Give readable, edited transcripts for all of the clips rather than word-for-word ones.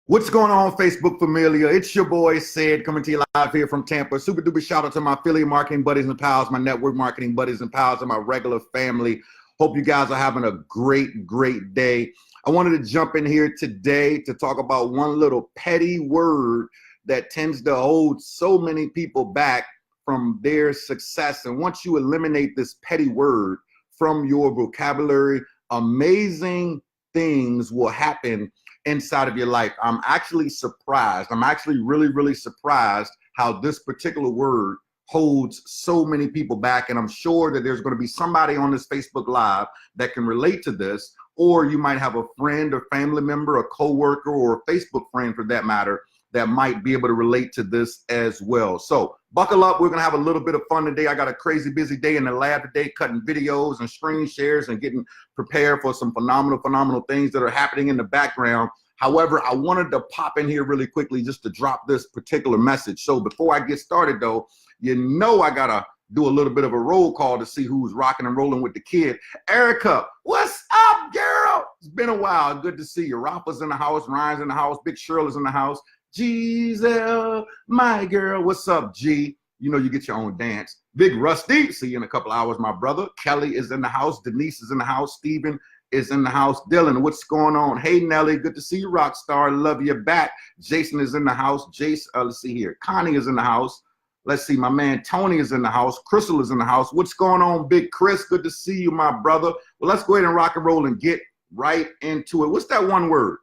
What's going on, Facebook familia? It's your boy, Ced, coming to you live here from Tampa. Super duper shout out to my affiliate marketing buddies and pals, my network marketing buddies and pals, and my regular family. Hope you guys are having a great day. I wanted to jump in here today to talk about one little petty word that tends to hold so many people back from their success. And once you eliminate this petty word from your vocabulary, amazing things will happen inside of your life. I'm actually surprised. I'm actually really surprised how this particular word holds so many people back. And I'm sure that there's going to be somebody on this Facebook Live that can relate to this, or you might have a friend or family member, a coworker, or a Facebook friend for that matter, that might be able to relate to this as well. So buckle up. We're going to have a little bit of fun today. I got a crazy busy day in the lab today, cutting videos and screen shares and getting prepared for some phenomenal things that are happening in the background. However, I wanted to pop in here really quickly just to drop this particular message. So before I get started though, you know I got to do a little bit of a roll call to see who's rocking and rolling with the kid. Erica, what's up, girl? It's been a while. Good to see you. Rafa's in the house. Ryan's in the house. Big Shirley's in the house. Giselle, my girl, what's up, G? You know you get your own dance. Big Rusty, see you in a couple hours, my brother. Kelly is in the house. Denise is in the house. Steven is in the house. Dylan, what's going on? Hey, Nelly, good to see you, rock star. Love you back. Jason is in the house. Jason, let's see here. Connie is in the house. Let's see, my man Tony is in the house. Crystal is in the house. What's going on, Big Chris? Good to see you, my brother. Well, let's go ahead and rock and roll and get right into it. What's that one word?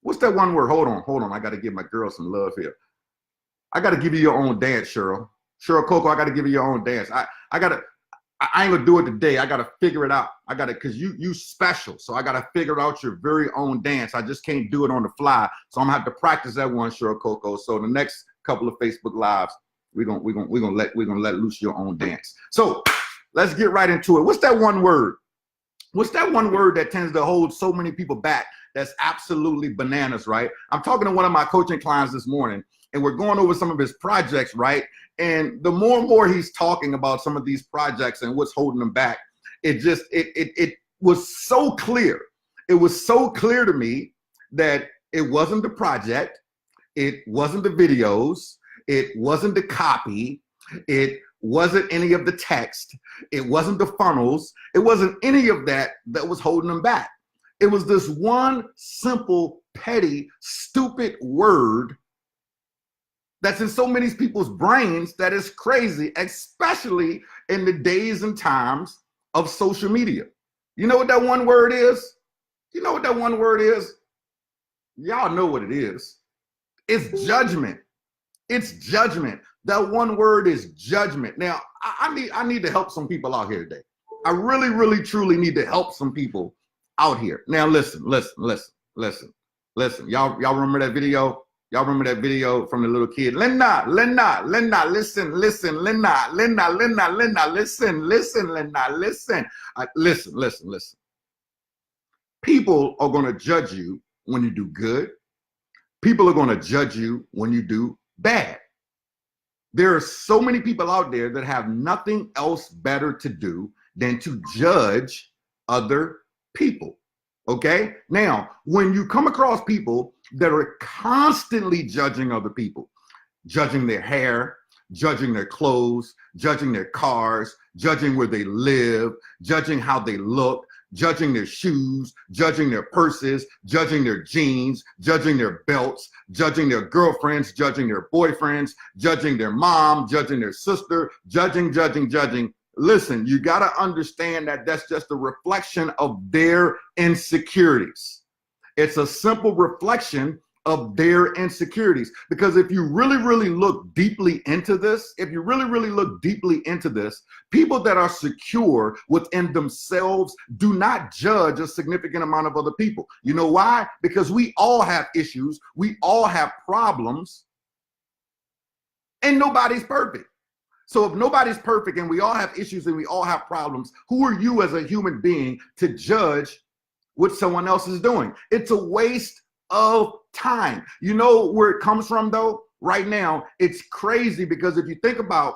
What's that one word? Hold on. I got to give my girl some love here. I got to give you your own dance, Cheryl. Cheryl Coco, I got to give you your own dance. I ain't going to do it today. I got to figure it out. I got to, because you special. So I got to figure out your very own dance. I just can't do it on the fly. So I'm going to have to practice that one, Cheryl Coco. So the next couple of Facebook Lives, we're gonna let loose your own dance. So let's get right into it. What's that one word? What's that one word that tends to hold so many people back? That's absolutely bananas, right? I'm talking to one of my coaching clients this morning, and we're going over some of his projects, right? And the more and more he's talking about some of these projects and what's holding them back, it was so clear. It was so clear to me that it wasn't the project, it wasn't the videos, it wasn't the copy, it wasn't any of the text, it wasn't the funnels, it wasn't any of that was holding them back. It was this one simple, petty, stupid word that's in so many people's brains that is crazy, especially in the days and times of social media. You know what that one word is? You know what that one word is? Y'all know what it is. It's judgment. It's judgment. That one word is judgment. Now, I need to help some people out here today. I really, truly need to help some people out here. Now, listen. Y'all remember that video? Y'all remember that video from the little kid? Linda, listen, listen. People are going to judge you when you do good. People are going to judge you when you do bad. There are so many people out there that have nothing else better to do than to judge other people. Okay? Now, when you come across people that are constantly judging other people, judging their hair, judging their clothes, judging their cars, judging where they live, judging how they look, judging their shoes, judging their purses, judging their jeans, judging their belts, judging their girlfriends, judging their boyfriends, judging their mom, judging their sister, judging. Listen, you got to understand that that's just a reflection of their insecurities. It's a simple reflection of their insecurities. Because if you really look deeply into this, people that are secure within themselves do not judge a significant amount of other people. You know why? Because we all have issues. We all have problems. And nobody's perfect. So if nobody's perfect and we all have issues and we all have problems, who are you as a human being to judge what someone else is doing? It's a waste of time. You know where it comes from though? Right now, it's crazy because if you think about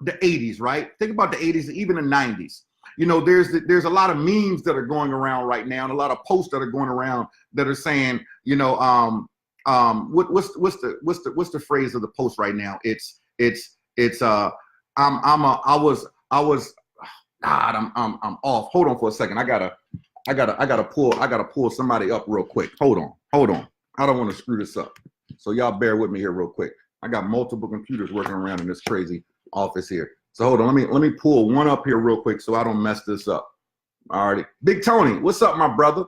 the 80s, right? Think about the 80s, even the 90s. You know, there's a lot of memes that are going around right now and a lot of posts that are going around that are saying, you know, what's the phrase of the post right now? I'm off. Hold on for a second. I gotta pull somebody up real quick. Hold on. I don't want to screw this up. So y'all bear with me here real quick. I got multiple computers working around in this crazy office here. So hold on, let me pull one up here real quick so I don't mess this up. Alrighty. Big Tony, what's up, my brother?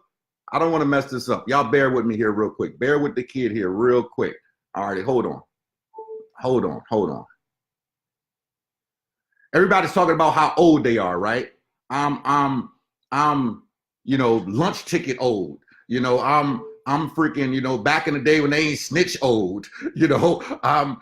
I don't want to mess this up. Y'all bear with me here real quick. Bear with the kid here real quick. Alrighty, hold on. Everybody's talking about how old they are, right? I'm lunch ticket old. I'm freaking, back in the day when they ain't snitch old. I'm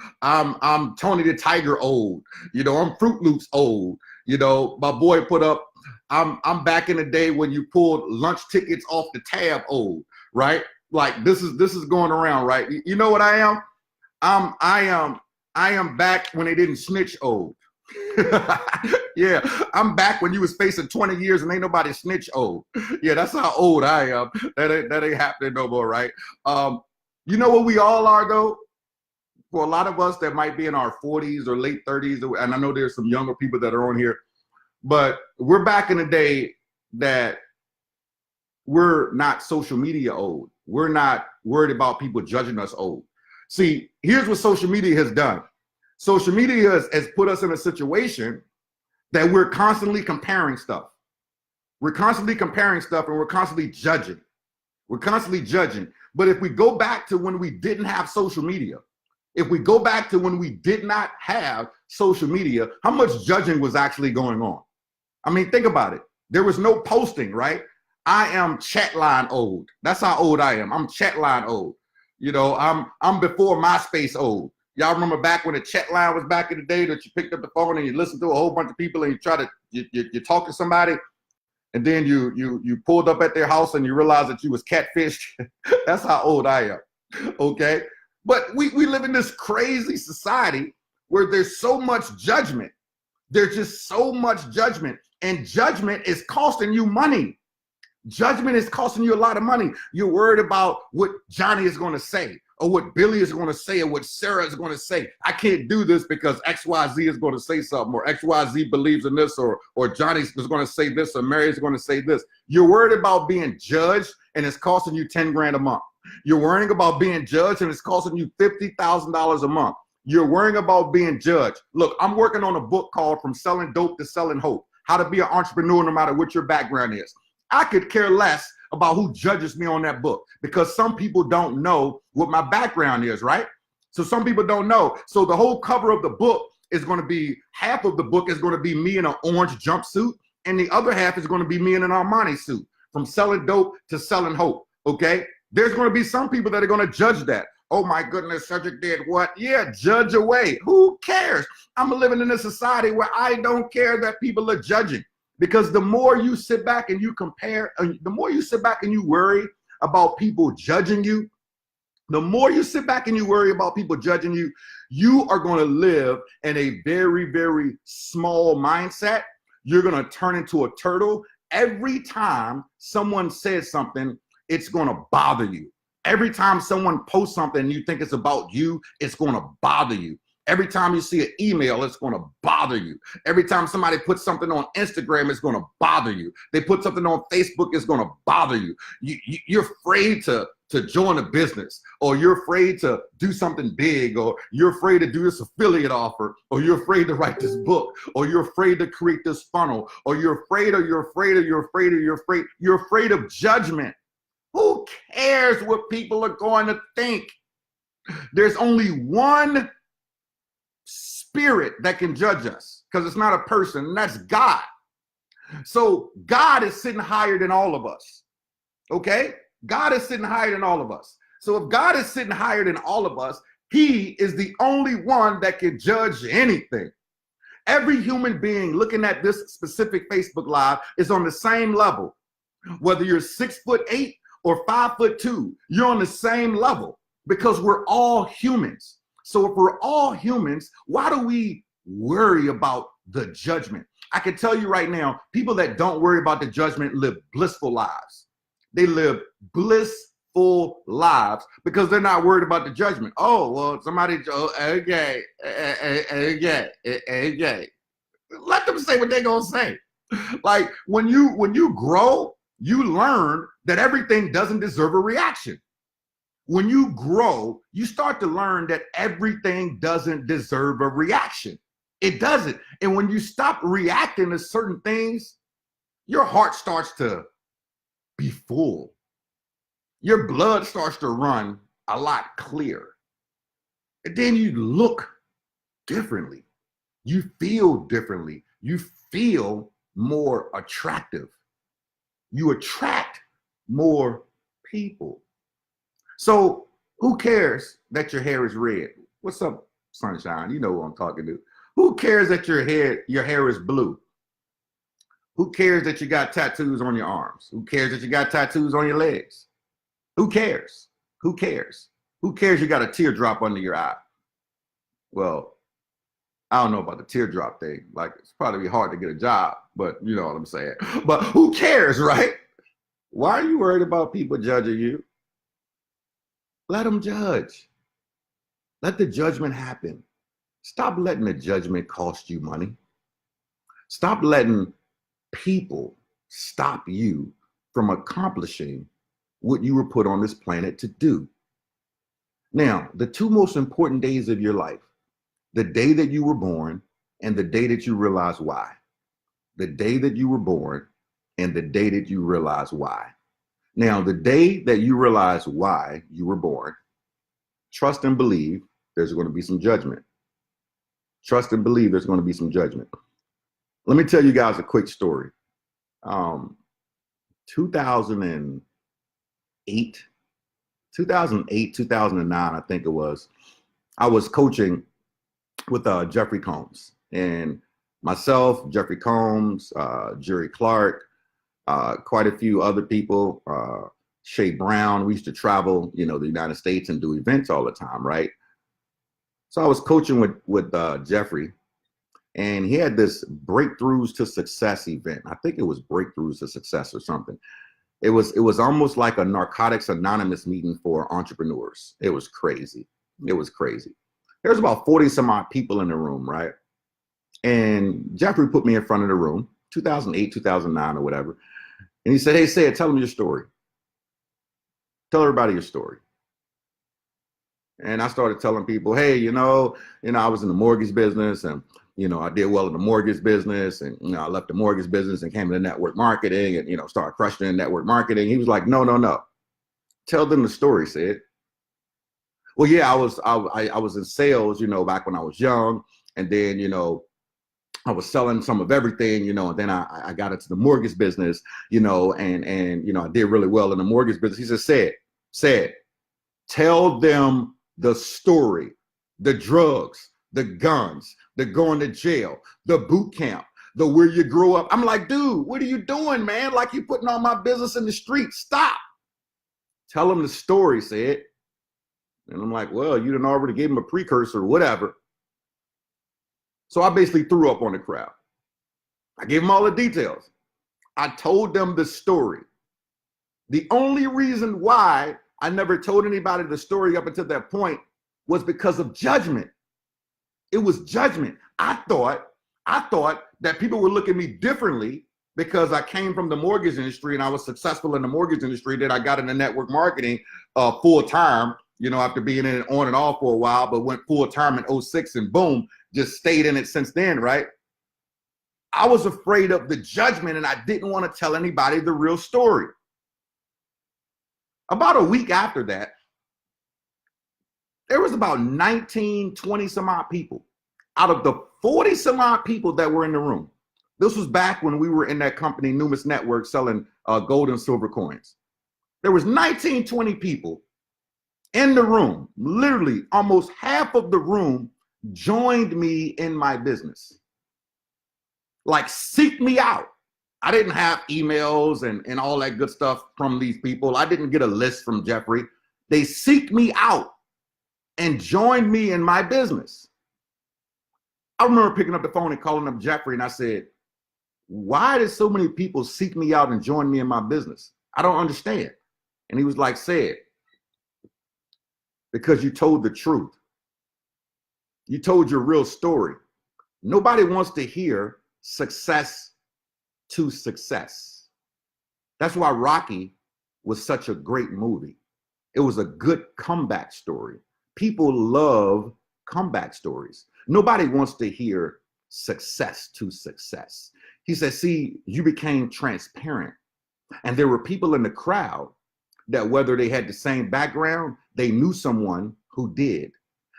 Tony the Tiger old. I'm Fruit Loops old. My boy put up, I'm back in the day when you pulled lunch tickets off the tab old, right? Like this is going around, right? You know what I am? I am back when they didn't snitch old. Yeah, I'm back when you was facing 20 years and ain't nobody snitch old. Yeah, that's how old I am. That ain't happening no more, right? You know what we all are though? For a lot of us that might be in our 40s or late 30s, and I know there's some younger people that are on here, but we're back in the day that we're not social media old. We're not worried about people judging us old. See, here's what social media has done. Social media has put us in a situation that we're constantly comparing stuff. We're constantly comparing stuff and we're constantly judging. We're constantly judging. But if we go back to when we didn't have social media, if we go back to when we did not have social media, how much judging was actually going on? I mean, think about it. There was no posting, right? I am chat line old. That's how old I am. I'm chat line old. I'm before MySpace old. Y'all remember back when the chat line was back in the day that you picked up the phone and you listened to a whole bunch of people and you talk to somebody and then you pulled up at their house and you realized that you was catfished. That's how old I am, okay? But we live in this crazy society where there's so much judgment. There's just so much judgment, and judgment is costing you money. Judgment is costing you a lot of money. You're worried about what Johnny is going to say, or what Billy is going to say, or what Sarah is going to say. I can't do this because XYZ is going to say something, or XYZ believes in this, or Johnny is going to say this, or Mary is going to say this. You're worried about being judged, and it's costing you 10 grand a month. You're worrying about being judged, and it's costing you $50,000 a month. You're worrying about being judged. Look, I'm working on a book called From Selling Dope to Selling Hope, how to be an entrepreneur no matter what your background is. I could care less about who judges me on that book because some people don't know what my background is, right? So some people don't know. So the whole cover of the book is going to be, half of the book is going to be me in an orange jumpsuit, and the other half is going to be me in an Armani suit. From selling dope to selling hope, okay? There's going to be some people that are going to judge that. Oh my goodness, Cedrick did what? Yeah, judge away. Who cares? I'm living in a society where I don't care that people are judging. Because the more you sit back and you compare, the more you sit back and you worry about people judging you, the more you sit back and you worry about people judging you, you are going to live in a very, very small mindset. You're going to turn into a turtle. Every time someone says something, it's going to bother you. Every time someone posts something and you think it's about you, it's going to bother you. Every time you see an email, it's going to bother you. Every time somebody puts something on Instagram, it's going to bother you. They put something on Facebook, it's going to bother you. You're afraid to join a business, or you're afraid to do something big, or you're afraid to do this affiliate offer, or you're afraid to write this book, or you're afraid to create this funnel, or you're afraid of judgment. Who cares what people are going to think? There's only one spirit that can judge us, because it's not a person, and that's God. So God is sitting higher than all of us, okay? God is sitting higher than all of us. So if God is sitting higher than all of us, he is the only one that can judge anything. Every human being looking at this specific Facebook Live is on the same level. Whether you're 6'8" or 5'2", you're on the same level, because we're all humans. So if we're all humans, why do we worry about the judgment? I can tell you right now, people that don't worry about the judgment live blissful lives. They live blissful full lives because they're not worried about the judgment. Oh, well, somebody, okay. Let them say what they're going to say. Like when you grow, you learn that everything doesn't deserve a reaction. When you grow, you start to learn that everything doesn't deserve a reaction. It doesn't. And when you stop reacting to certain things, your heart starts to be full. Your blood starts to run a lot clearer. And then you look differently. You feel differently. You feel more attractive. You attract more people. So who cares that your hair is red? What's up, sunshine? You know who I'm talking to. Who cares that your hair is blue? Who cares that you got tattoos on your arms? Who cares that you got tattoos on your legs? Who cares? Who cares? Who cares you got a teardrop under your eye? Well, I don't know about the teardrop thing. Like, it's probably hard to get a job, but you know what I'm saying. But who cares, right? Why are you worried about people judging you? Let them judge. Let the judgment happen. Stop letting the judgment cost you money. Stop letting people stop you from accomplishing what you were put on this planet to do. Now, the two most important days of your life, the day that you were born and the day that you realize why. The day that you were born and the day that you realize why. Now, the day that you realize why you were born, trust and believe there's going to be some judgment. Trust and believe there's going to be some judgment. Let me tell you guys a quick story. 2008, 2009, I think it was, I was coaching with Jeffrey Combs, and myself, Jeffrey Combs, Jerry Clark, quite a few other people, Shay Brown. We used to travel, the United States and do events all the time, right? So I was coaching with Jeffrey, and he had this Breakthroughs to Success event. I think it was Breakthroughs to Success or something. It was almost like a Narcotics Anonymous meeting for entrepreneurs. It was crazy. It was crazy. There's about 40 some odd people in the room, right? And Jeffrey put me in front of the room, 2008, 2009 or whatever. And he said, hey, Sid, tell them your story. Tell everybody your story. And I started telling people, hey, I was in the mortgage business, and, I did well in the mortgage business, and, I left the mortgage business and came into network marketing and, started crushing in network marketing. He was like, no. Tell them the story, Sid. Well, yeah, I was in sales, back when I was young. And then, I was selling some of everything, and then I got into the mortgage business, and I did really well in the mortgage business. He said, tell them the story, the drugs, the guns, the going to jail, the boot camp, the where you grew up. I'm like, dude, what are you doing, man? Like, you putting all my business in the street. Stop. Tell them the story, Sid. And I'm like, well, you done already gave him a precursor or whatever. So I basically threw up on the crowd. I gave them all the details. I told them the story. The only reason why I never told anybody the story up until that point was because of judgment. It was judgment. I thought that people would look at me differently because I came from the mortgage industry and I was successful in the mortgage industry, that I got into network marketing full time, after being in it on and off for a while, but went full time in 2006 and boom, just stayed in it since then, right? I was afraid of the judgment and I didn't want to tell anybody the real story. About a week after that, there was about 19, 20 some odd people out of the 40 some odd people that were in the room. This was back when we were in that company, Numis Network, selling gold and silver coins. There was 19, 20 people in the room. Literally almost half of the room joined me in my business. Like, seek me out. I didn't have emails and all that good stuff from these people. I didn't get a list from Jeffrey. They seeked me out and joined me in my business. I remember picking up the phone and calling up Jeffrey, and I said, why did so many people seek me out and join me in my business? I don't understand. And he was like, "Said, because you told the truth. You told your real story. Nobody wants to hear success to success." That's why Rocky was such a great movie. It was a good comeback story. People love comeback stories. Nobody wants to hear success to success. He said, "See, you became transparent." And there were people in the crowd that, whether they had the same background, they knew someone who did.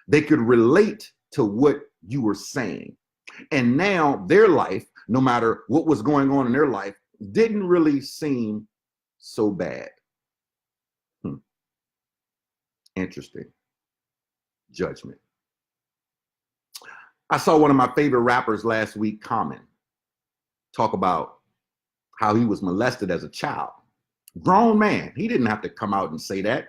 They could relate to what you were saying. And now their life, no matter what was going on in their life, didn't really seem so bad. Interesting. Judgment. I saw one of my favorite rappers last week, Common, talk about how he was molested as a child. Grown man. He didn't have to come out and say that.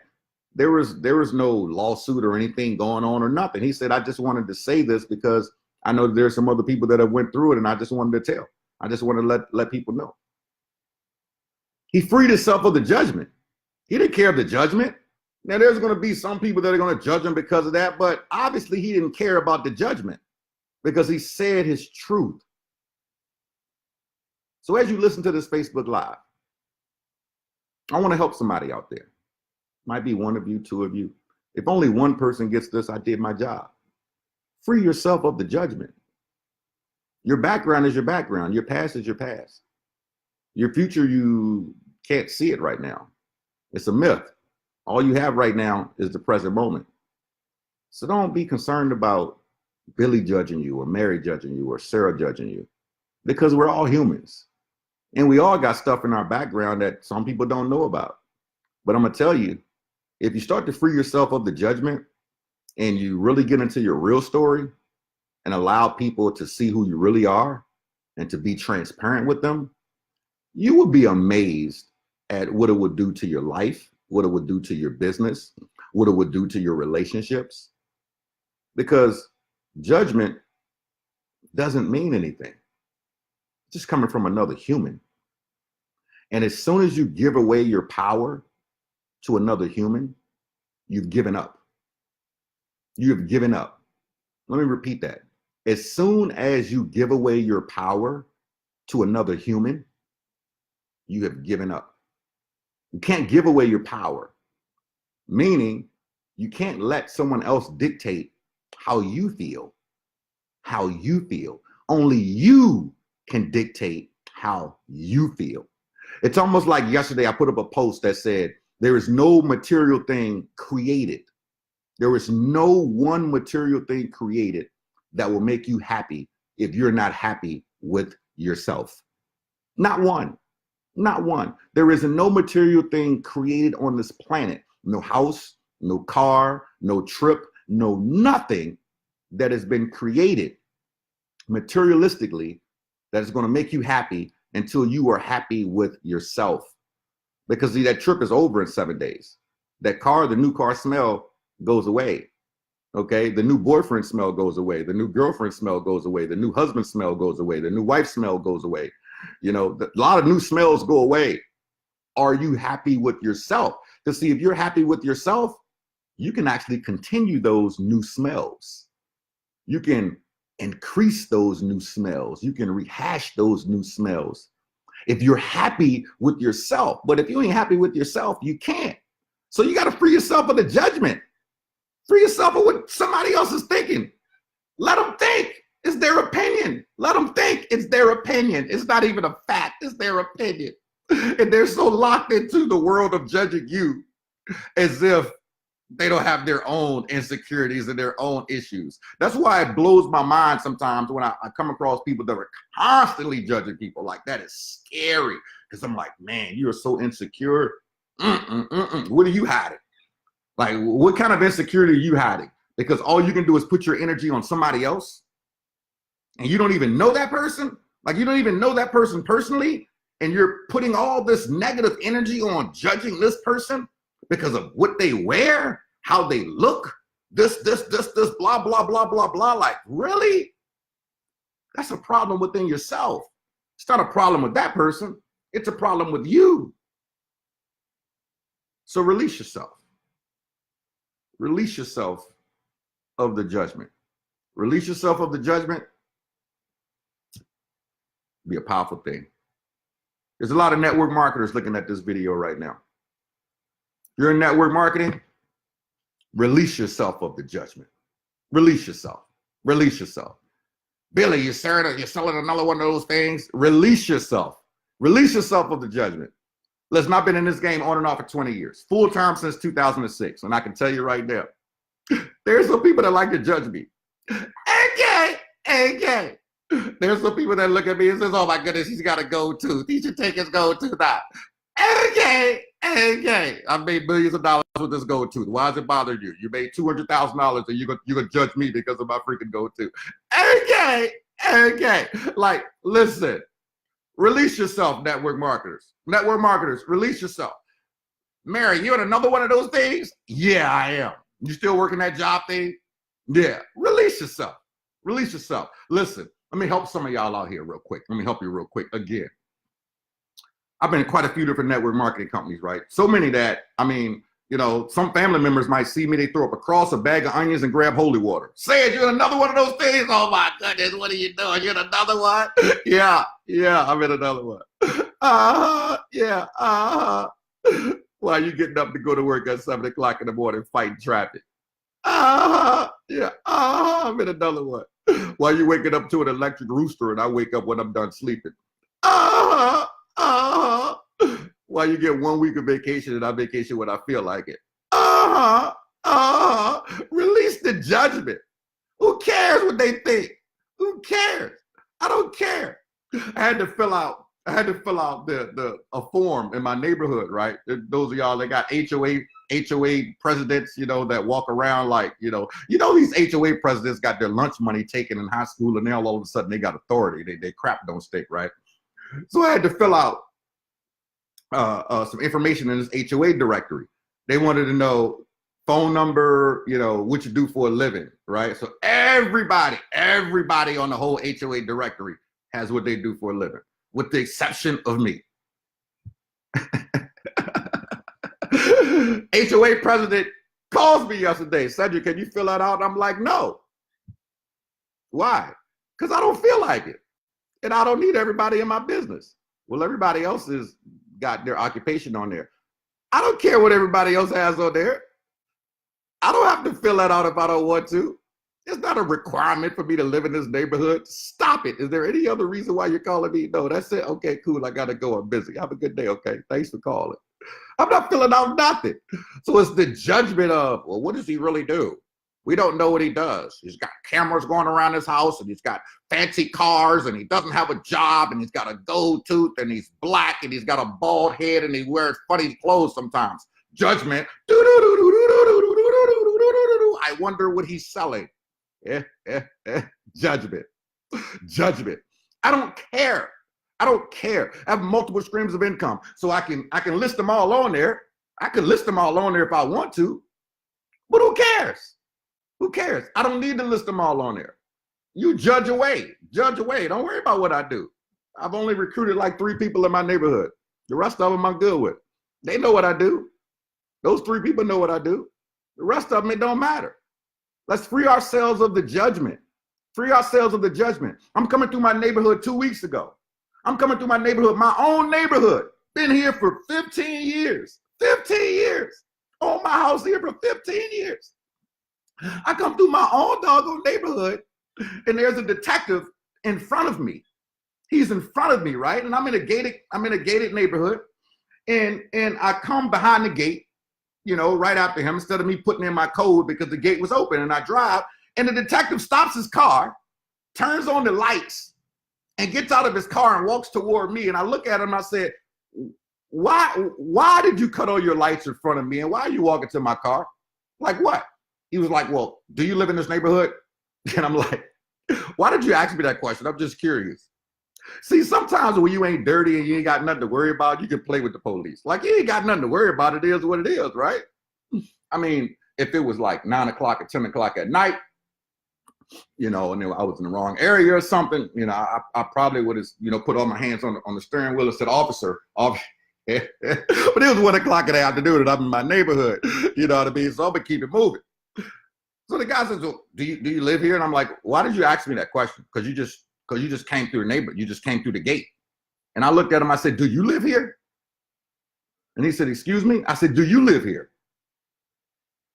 There was no lawsuit or anything going on or nothing. He said, "I just wanted to say this because I know there's some other people that have went through it, and I just wanted to tell. I just want to let people know." He freed himself of the judgment. He didn't care of the judgment. Now, there's going to be some people that are going to judge him because of that, but obviously he didn't care about the judgment because he said his truth. So as you listen to this Facebook Live, I want to help somebody out there. Might be one of you, two of you. If only one person gets this, I did my job. Free yourself of the judgment. Your background is your background. Your past is your past. Your future, you can't see it right now. It's a myth. All you have right now is the present moment. So don't be concerned about Billy judging you or Mary judging you or Sarah judging you, because we're all humans. And we all got stuff in our background that some people don't know about. But I'm going to tell you, if you start to free yourself of the judgment and you really get into your real story and allow people to see who you really are and to be transparent with them, you will be amazed at what it would do to your life, what it would do to your business, what it would do to your relationships. Because judgment doesn't mean anything. It's just coming from another human. And as soon as you give away your power to another human, you've given up. You have given up. Let me repeat that. As soon as you give away your power to another human, you have given up. You can't give away your power, meaning you can't let someone else dictate how you feel. How you feel. Only you can dictate how you feel. It's almost like yesterday I put up a post that said, there is no material thing created. There is no one material thing created that will make you happy if you're not happy with yourself. Not one. Not one. There is no material thing created on this planet. No house, no car, no trip, no nothing that has been created materialistically that is going to make you happy until you are happy with yourself. Because see, that trip is over in 7 days. That car, the new car smell goes away. Okay, the new boyfriend smell goes away. The new girlfriend smell goes away. The new husband smell goes away. The new wife smell goes away. You know, a lot of new smells go away. Are you happy with yourself? Because see, if you're happy with yourself, you can actually continue those new smells. You can increase those new smells. You can rehash those new smells. If you're happy with yourself, but if you ain't happy with yourself, you can't. So you got to free yourself of the judgment. Free yourself of what somebody else is thinking. Let them think. It's their opinion. Let them think. It's their opinion. It's not even a fact. It's their opinion. And they're so locked into the world of judging you as if they don't have their own insecurities and their own issues. That's why it blows my mind sometimes when I come across people that are constantly judging people. Like, that is scary. Because I'm like, man, you are so insecure. What are you hiding? Like, what kind of insecurity are you hiding? Because all you can do is put your energy on somebody else. And you don't even know that person. Like, you don't even know that person personally. And you're putting all this negative energy on judging this person because of what they wear, how they look, this, blah, blah, blah, blah, blah. Like, really? That's a problem within yourself. It's not a problem with that person. It's a problem with you. So release yourself. Release yourself of the judgment. Release yourself of the judgment. Be a powerful thing. There's a lot of network marketers looking at this video right now. You're in network marketing. Release yourself of the judgment. Release yourself. Release yourself. Billy, you're selling another one of those things. Release yourself. Release yourself of the judgment. Listen, I've been in this game on and off for 20 years, full time since 2006. And I can tell you right now, there's some people that like to judge me. Okay. There's some people that look at me and says, oh my goodness, he's got a gold tooth. He should take his gold tooth out. Okay. I've made millions of dollars with this gold tooth. Why does it bother you? You made $200,000 and you're gonna judge me because of my freaking gold tooth. Okay. Like, listen, release yourself, network marketers. Network marketers, release yourself. Mary, you in another one of those things? Yeah, I am. You still working that job thing? Yeah. Release yourself. Release yourself. Listen, let me help some of y'all out here real quick. Let me help you real quick again. I've been in quite a few different network marketing companies, right? So many that, I mean, you know, some family members might see me, they throw up a cross, a bag of onions, and grab holy water. Say it, you're in another one of those things? Oh my goodness, what are you doing? You're in another one? Yeah, I'm in another one. Why are you getting up to go to work at 7 o'clock in the morning fighting traffic? I'm in another one. Why are you waking up to an electric rooster and I wake up when I'm done sleeping? Why you get 1 week of vacation and I vacation when I feel like it? Release the judgment. Who cares what they think? Who cares? I don't care. I had to fill out a form in my neighborhood, right? Those of y'all that got HOA presidents, you know, that walk around like, you know, these HOA presidents got their lunch money taken in high school and now all of a sudden they got authority. They crap don't stink, right? So I had to fill out some information in this HOA directory. They wanted to know phone number, you know, what you do for a living, right? So everybody on the whole HOA directory has what they do for a living, with the exception of me. HOA president calls me yesterday, Cedrick, can you fill that out? And I'm like, no. Why? Because I don't feel like it. And I don't need everybody in my business. Well, everybody else has got their occupation on there. I don't care what everybody else has on there. I don't have to fill that out if I don't want to. It's not a requirement for me to live in this neighborhood. Stop it. Is there any other reason why you're calling me? No, that's it. Okay, cool. I got to go. I'm busy. Have a good day. Okay. Thanks for calling. I'm not filling out nothing. So it's the judgment of, well, what does he really do? We don't know what he does. He's got cameras going around his house and he's got fancy cars and he doesn't have a job and he's got a gold tooth and he's black and he's got a bald head and he wears funny clothes sometimes. Judgment. I wonder what he's selling. Judgment. Judgment. I don't care. I don't care. I have multiple streams of income. So I can list them all on there. I can list them all on there if I want to. But who cares? Who cares? I don't need to list them all on there. You judge away. Judge away. Don't worry about what I do. I've only recruited like 3 people in my neighborhood. The rest of them I'm good with. They know what I do. Those 3 people know what I do. The rest of them, it don't matter. Let's free ourselves of the judgment. Free ourselves of the judgment. I'm coming through my neighborhood 2 weeks ago. I'm coming through my neighborhood, my own neighborhood. Been here for 15 years. 15 years. Own my house here for 15 years. I come through my own doggone neighborhood and there's a detective in front of me. He's in front of me, right? And I'm in a gated neighborhood. And I come behind the gate, you know, right after him, instead of me putting in my code because the gate was open, and I drive, and the detective stops his car, turns on the lights, and gets out of his car and walks toward me. And I look at him, I said, why did you cut on your lights in front of me? And why are you walking to my car? Like what? He was like, well, do you live in this neighborhood? And I'm like, why did you ask me that question? I'm just curious. See, sometimes when you ain't dirty and you ain't got nothing to worry about, you can play with the police. Like, you ain't got nothing to worry about. It is what it is, right? I mean, if it was like 9 o'clock or 10 o'clock at night, you know, and I was in the wrong area or something, you know, I probably would have, you know, put all my hands on the steering wheel and said, officer, But it was 1 o'clock in the afternoon and I'm in my neighborhood. You know what I mean? So I'm gonna keep it moving. So the guy says, well, do you live here? And I'm like, why did you ask me that question? Because you just came through the neighborhood. You just came through the gate. And I looked at him, I said, do you live here? And he said, excuse me? I said, do you live here?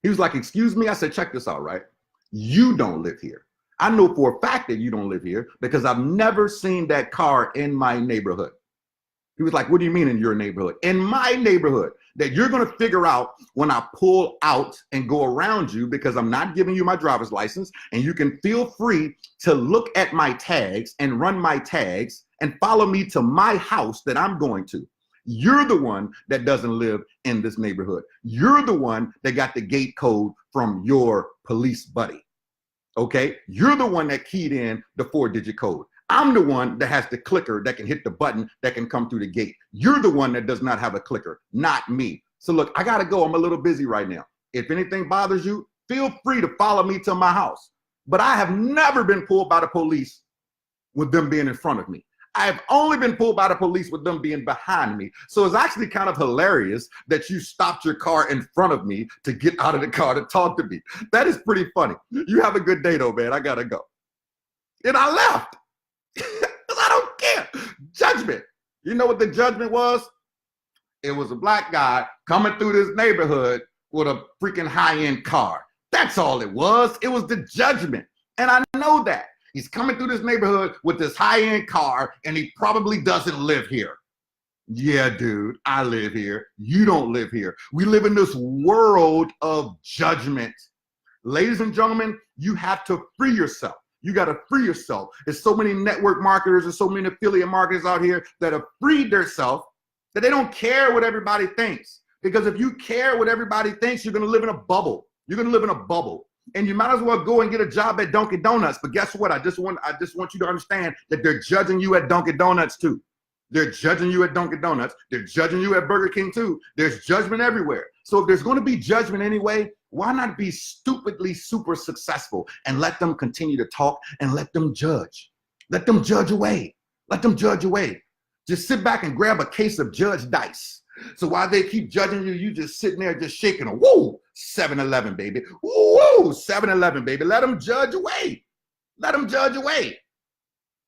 He was like, excuse me? I said, check this out, right? You don't live here. I know for a fact that you don't live here because I've never seen that car in my neighborhood. He was like, what do you mean in your neighborhood? In my neighborhood, that you're going to figure out when I pull out and go around you because I'm not giving you my driver's license, and you can feel free to look at my tags and run my tags and follow me to my house that I'm going to. You're the one that doesn't live in this neighborhood. You're the one that got the gate code from your police buddy. Okay? You're the one that keyed in the 4-digit code. I'm the one that has the clicker that can hit the button that can come through the gate. You're the one that does not have a clicker, not me. So look, I gotta go. I'm a little busy right now. If anything bothers you, feel free to follow me to my house. But I have never been pulled by the police with them being in front of me. I have only been pulled by the police with them being behind me. So it's actually kind of hilarious that you stopped your car in front of me to get out of the car to talk to me. That is pretty funny. You have a good day though, man. I gotta go. And I left. I don't care. Judgment. You know what the judgment was? It was a black guy coming through this neighborhood with a freaking high-end car. That's all it was. It was the judgment. And I know that. He's coming through this neighborhood with this high-end car, and he probably doesn't live here. Yeah, dude, I live here. You don't live here. We live in this world of judgment. Ladies and gentlemen, you have to free yourself. You got to free yourself. There's so many network marketers and so many affiliate marketers out here that have freed themselves that they don't care what everybody thinks. Because if you care what everybody thinks, you're going to live in a bubble. You're going to live in a bubble. And you might as well go and get a job at Dunkin' Donuts. But guess what? I just want you to understand that they're judging you at Dunkin' Donuts too. They're judging you at Dunkin' Donuts. They're judging you at Burger King too. There's judgment everywhere. So if there's going to be judgment anyway, why not be stupidly super successful and let them continue to talk and let them judge? Let them judge away. Let them judge away. Just sit back and grab a case of Judge Dice. So while they keep judging you, you just sitting there just shaking them. Woo, 7-Eleven, baby. Woo, 7-Eleven, baby. Let them judge away. Let them judge away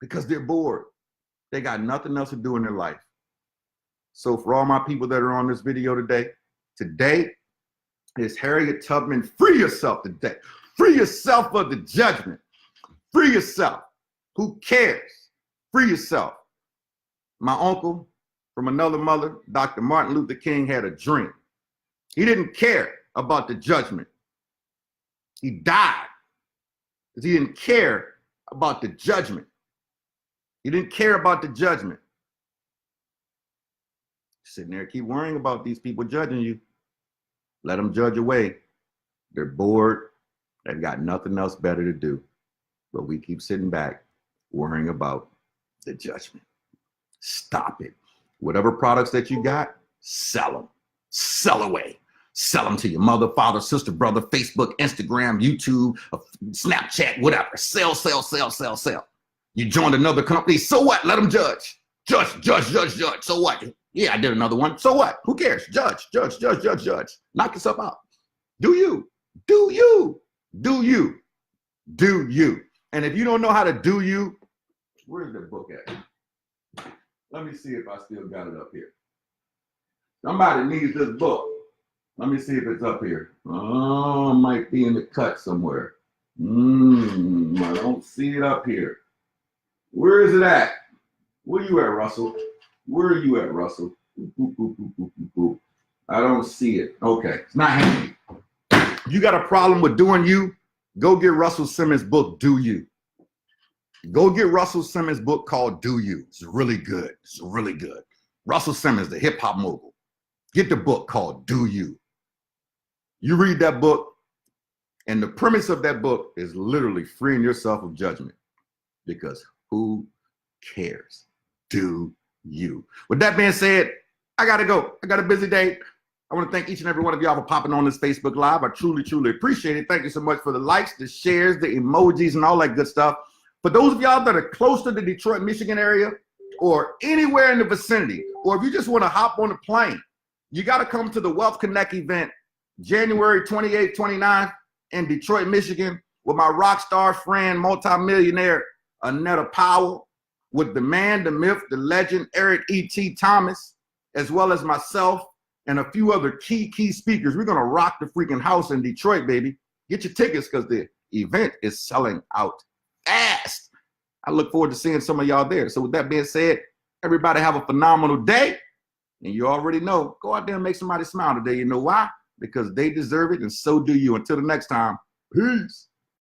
because they're bored. They got nothing else to do in their life. So for all my people that are on this video today is Harriet Tubman. Free yourself today. Free yourself of the judgment. Free yourself. Who cares? Free yourself. My uncle from another mother, Dr. Martin Luther King, had a dream. He didn't care about the judgment. He died because he didn't care about the judgment. He didn't care about the judgment. Sitting there, keep worrying about these people judging you. Let them judge away. They're bored. They've got nothing else better to do. But we keep sitting back, worrying about the judgment. Stop it. Whatever products that you got, sell them. Sell away. Sell them to your mother, father, sister, brother, Facebook, Instagram, YouTube, Snapchat, whatever. Sell, sell, sell, sell, sell. You joined another company, so what? Let them judge. Judge, judge, judge, judge. So what? Yeah, I did another one. So what? Who cares? Judge, judge, judge, judge, judge. Knock yourself out. Do you. Do you. Do you. Do you. And if you don't know how to do you, where's the book at? Let me see if I still got it up here. Somebody needs this book. Let me see if it's up here. Oh, it might be in the cut somewhere. I don't see it up here. Where is it at? Where you at, Russell? Where are you at, Russell? I don't see it. Okay, it's not happening. You got a problem with doing you? Go get Russell Simmons' book, Do You. Go get Russell Simmons' book called Do You. It's really good. It's really good. Russell Simmons, the hip hop mogul. Get the book called Do You. You read that book, and the premise of that book is literally freeing yourself of judgment. Because who cares? Do you. With that being said, I gotta go. I got a busy day. I want to thank each and every one of y'all for popping on this Facebook Live. I truly, truly appreciate it. Thank you so much for the likes, the shares, the emojis, and all that good stuff. For those of y'all that are close to the Detroit, Michigan area, or anywhere in the vicinity, or if you just want to hop on a plane, you got to come to the Wealth Connect event, January 28th, 29th in Detroit, Michigan, with my rock star friend, multimillionaire, Annetta Powell, with the man, the myth, the legend, Eric E.T. Thomas, as well as myself and a few other key speakers. We're going to rock the freaking house in Detroit, baby. Get your tickets because the event is selling out fast. I look forward to seeing some of y'all there. So with that being said, everybody have a phenomenal day. And you already know, go out there and make somebody smile today. You know why? Because they deserve it, and so do you. Until the next time, peace.